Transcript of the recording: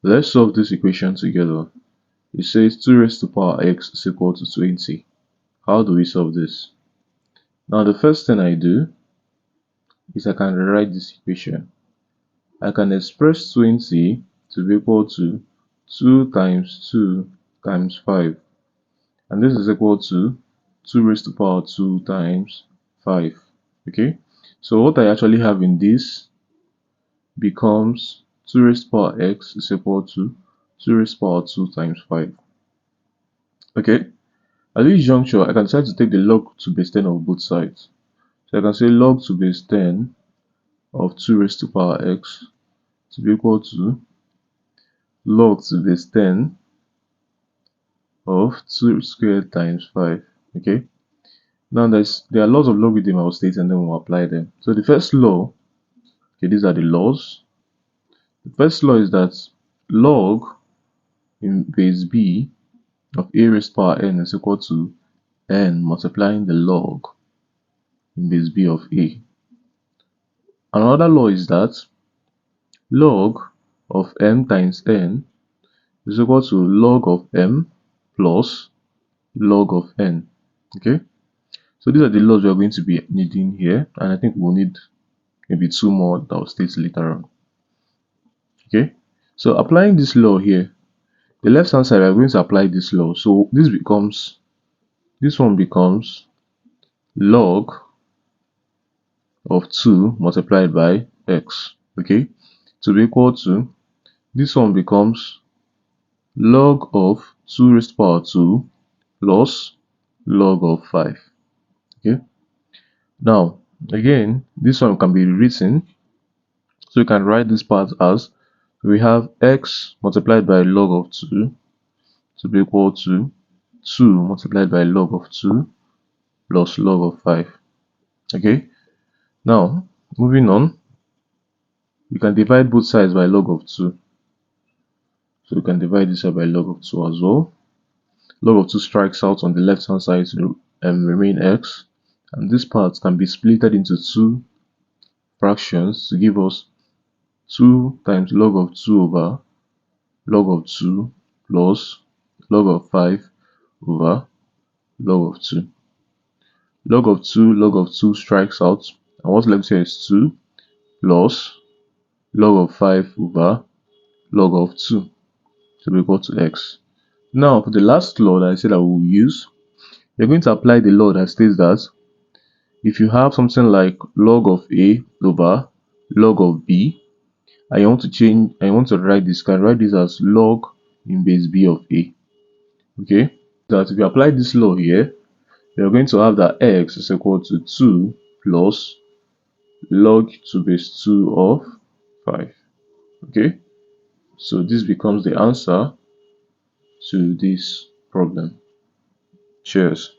Let's solve this equation together. It says 2 raised to the power x is equal to 20. How do we solve this? Now the first thing I do is I can rewrite this equation. I can express 20 to be equal to 2 times 2 times 5. And this is equal to 2 raised to the power 2 times 5. Okay? So what I actually have in this becomes 2 raised to the power x is equal to 2 raised to the power 2 times 5. Okay? At this juncture, I can decide to take the log to base 10 of both sides. So I can say log to base 10 of 2 raised to the power x to be equal to log to base 10 of 2 squared times 5. Okay? Now there are laws of logarithm I will state and then we'll apply them. So the first law, okay, these are the laws. The first law is that log in base b of a raised to the power n is equal to n multiplying the log in base b of a. Another law is that log of m times n is equal to log of m plus log of n. Okay, so these are the laws we are going to be needing here, and I think we'll need maybe 2 more that I'll state later on. Okay, so applying this law here, the left hand side we are going to apply this law. So this one becomes log of 2 multiplied by x. Okay, to be equal to, this one becomes log of 2 raised to the power 2 plus log of 5. Okay, now again this one can be rewritten, so you can write this part as, we have x multiplied by log of 2 to be equal to 2 multiplied by log of 2 plus log of 5. Okay, now moving on, we can divide both sides by log of 2. So we can divide this by log of 2 as well. Log of 2 strikes out on the left hand side to remain x, and this part can be splitted into 2 fractions to give us 2 times log of 2 over log of 2 plus log of 5 over log of 2. Log of 2 strikes out, and what's left here is 2 plus log of 5 over log of 2 to be equal to x. Now for the last law that I said I will use, we're going to apply the law that states that if you have something like log of a over log of b, and you want to write this, you can write this as log in base b of a. Okay, that if you apply this law here, you're going to have that x is equal to 2 plus log to base 2 of 5. Okay, so this becomes the answer to this problem. Cheers.